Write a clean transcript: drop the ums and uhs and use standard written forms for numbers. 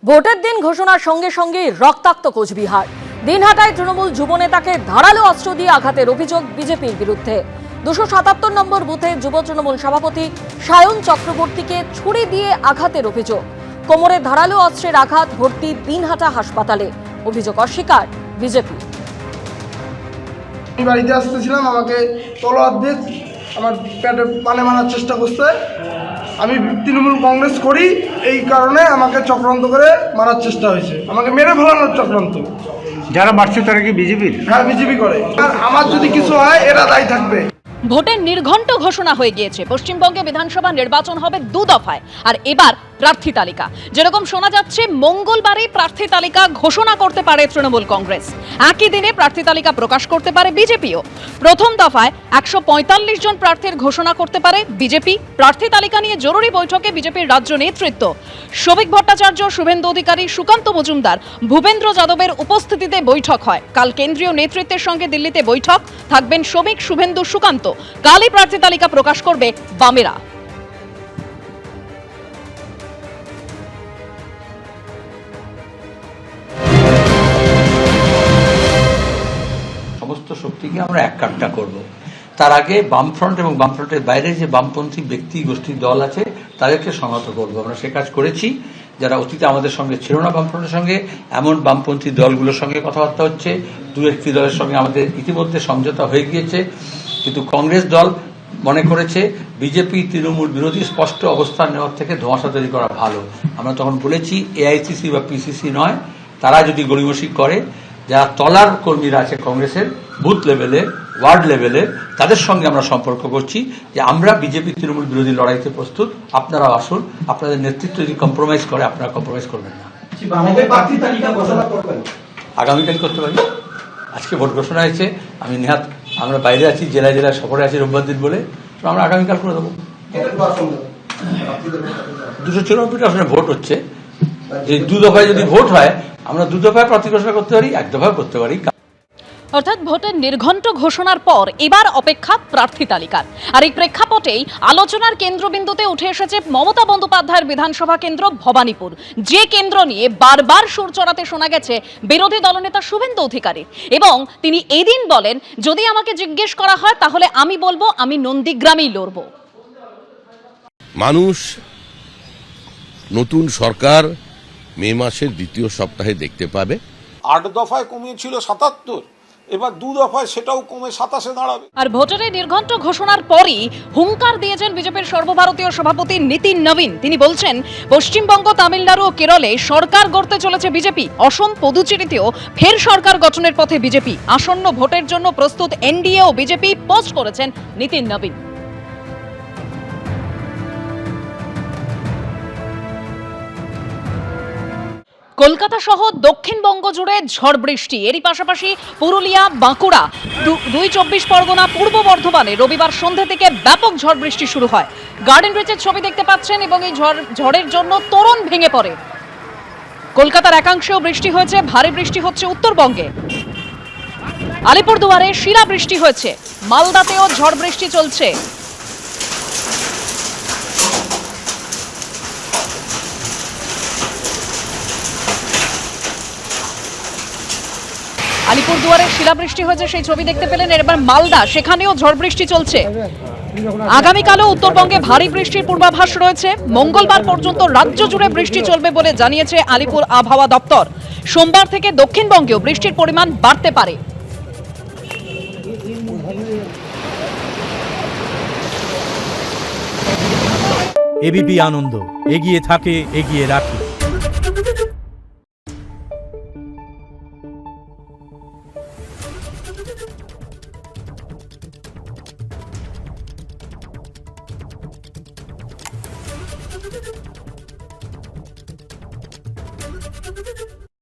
ভোটের দিন ঘোষণার সঙ্গে সঙ্গে রক্তাক্ত কোচবিহার। দিনহাটায় তৃণমূল যুবনেতাকে ধারালো অস্ত্র দিয়ে আঘাতের অভিযোগ বিজেপির বিরুদ্ধে। 277 নম্বর বুথে যুব তৃণমূল সভাপতি সায়ন চক্রবর্তীকে ছুরি দিয়ে আঘাতের অভিযোগ। কোমরে ধারালো অস্ত্রের আঘাত, ভর্তি দিনহাটা হাসপাতালে। অভিযোগ অস্বীকার বিজেপি। বাড়িতে আসতেছিলাম, আমাকে তলোয়ার দিয়ে আমার পেটে পানে মারার চেষ্টা করছে। আমি তৃণমূল কংগ্রেস করি, এই কারণে আমাকে চক্রান্ত করে মারার চেষ্টা হয়েছে, আমাকে মেরে ফেলানোর চক্রান্ত। যারা মারছে তারা কি বিজেপির? হ্যাঁ, বিজেপি করে। আর আমার যদি কিছু হয় এরা দায়ী থাকবে। ভোটের নির্ঘণ্ট ঘোষণা হয়ে গিয়েছে। পশ্চিমবঙ্গে বিধানসভা নির্বাচন হবে 2 দফায়, আর এবার প্রার্থী তালিকা। যেরকম শোনা যাচ্ছে, মঙ্গলবারই প্রার্থী তালিকা ঘোষণা করতে পারে তৃণমূল কংগ্রেস। একই দিনে প্রার্থী তালিকা প্রকাশ করতে পারে বিজেপিও। প্রথম দফায় 145 জন প্রার্থীর ঘোষণা করতে পারে বিজেপি। প্রার্থী তালিকা নিয়ে জরুরি বৈঠকে বিজেপির রাজ্য নেতৃত্ব। শোভিক ভট্টাচার্য, শুভেন্দু অধিকারী, সুকান্ত মজুমদার, ভূপেন্দ্র যাদবের উপস্থিতিতে বৈঠক হয়। কাল কেন্দ্রীয় নেতৃত্বের সঙ্গে দিল্লিতে বৈঠক। থাকবেন শোভিক, শুভেন্দু, সুকান্ত। কালই প্রার্থী তালিকা প্রকাশ করবে বামেরা। সমস্ত শক্তিকে আমরা এককাট্টা করব। তার আগে বামফ্রন্ট এবং বামফ্রন্টের বাইরে যে বামপন্থী ব্যক্তি গোষ্ঠীর দল আছে তাদেরকে সংহত করব। আমরা সে কাজ করেছি। যারা অতীতে আমাদের সঙ্গে ছিল না বামফ্রন্টের সঙ্গে, এমন বামপন্থী দলগুলোর সঙ্গে কথাবার্তা হচ্ছে। 2-1টি দলের সঙ্গে আমাদের ইতিমধ্যে সমঝোতা হয়ে গিয়েছে। কিন্তু কংগ্রেস দল মনে করেছে বিজেপি তৃণমূল বিরোধী স্পষ্ট অবস্থান নেওয়ার থেকে ধোঁয়াশা তৈরি করা ভালো। আমরা তখন বলেছি এআইসিসি বা পিসিসি নয়, তারা যদি গড়িমসি করে, যারা তলার কর্মীরা আছে কংগ্রেসের বুথ লেভেলে, ওয়ার্ড লেভেলে, তাদের সঙ্গে আমরা সম্পর্ক করছি যে আমরা বিজেপি তৃণমূল বিরোধী লড়াইতে প্রস্তুত। আপনারা আসুন, আপনাদের নেতৃত্ব যদি কম্প্রোমাইজ করে, আপনারা কম্প্রোমাইজ করবেন না। আগামীকাল করতে পারি। আজকে ভোট ঘোষণা হয়েছে, আমি নেহাত আমরা বাইরে আছি, জেলায় জেলায় সফরে আছি রোববার দিন বলে, তো আমরা আগামীকাল করে দেবো। 294 আসলে ভোট হচ্ছে, যে 2 দফায় যদি ভোট হয়, আমরা 2 দফায় প্রার্থী ঘোষণা করতে পারি, 1 দফায় করতে পারি। অর্থাৎ ভোটের নির্ঘণ্ট ঘোষণার পর এবার অপেক্ষা প্রার্থী তালিকার। আর এই প্রেক্ষাপটেই আলোচনার কেন্দ্রবিন্দুতে উঠে এসেছে মমতা বন্দ্যোপাধ্যায়ের বিধানসভা কেন্দ্র ভবানীপুর, যে কেন্দ্র নিয়ে বারবার সুর চড়াতে শোনা গেছে বিরোধী দলনেতা শুভেন্দু অধিকারী। এবং তিনি এদিন বলেন, যদি আমাকে জিজ্ঞেস করা হয় তাহলে আমি বলবো আমি নন্দীগ্রামেই লড়ব। মানুষ নতুন সরকার মে মাসের দ্বিতীয় সপ্তাহে দেখতে পাবে। 8 দফায় কমিয়েছিল 77, এবার 2 দফায় সেটাও কমে 27-এ দাঁড়াবে। আর ভোটের নির্ঘণ্ট ঘোষণার পরই হুঙ্কার দিয়েছেন বিজেপির সর্বভারতীয় সভাপতি নীতিন নবীন। তিনি বলছেন, পশ্চিমবঙ্গ, তামিলনাড়ু ও কেরলে সরকার গড়তে চলেছে বিজেপি। অসম, পুদুচেরিতেও ফের সরকার গঠনের পথে বিজেপি। আসন্ন ভোটের জন্য প্রস্তুত এনডিএ ও বিজেপি, পোস্ট করেছেন নীতিন নবীন। কলকাতা সহ দক্ষিণবঙ্গ জুড়ে ঝড় বৃষ্টি। এরই পাশাপাশি পুরুলিয়া, বাঁকুড়া, 24 পরগনা, পূর্ব বর্ধমানে রবিবার সন্ধ্যা থেকে ব্যাপক ঝড় বৃষ্টি শুরু হয়। গার্ডেন ব্রিজের ছবি দেখতে পাচ্ছেন, এবং এই ঝড়ের জন্য তোরণ ভেঙে পড়ে। কলকাতার একাংশেও বৃষ্টি হয়েছে। ভারী বৃষ্টি হচ্ছে উত্তরবঙ্গে। আলিপুরদুয়ারে শিলা বৃষ্টি হয়েছে। মালদাতেও ঝড় বৃষ্টি চলছে। আলিপুরদুয়ারে শিলাবৃষ্টি হয়েছে, সেই ছবি দেখতে পেলেন। এবার মালদা, সেখানেও ঝড় বৃষ্টি চলছে। আগামীকালও উত্তরবঙ্গে ভারী বৃষ্টির পূর্বাভাস রয়েছে। মঙ্গলবার পর্যন্ত রাজ্য জুড়ে বৃষ্টি চলবে বলে জানিয়েছে আলিপুর আবহাওয়া দপ্তর। সোমবার থেকে দক্ষিণবঙ্গেও বৃষ্টির পরিমাণ বাড়তে পারে। এবিপি আনন্দ, এগিয়ে থাকে, এগিয়ে রাখে।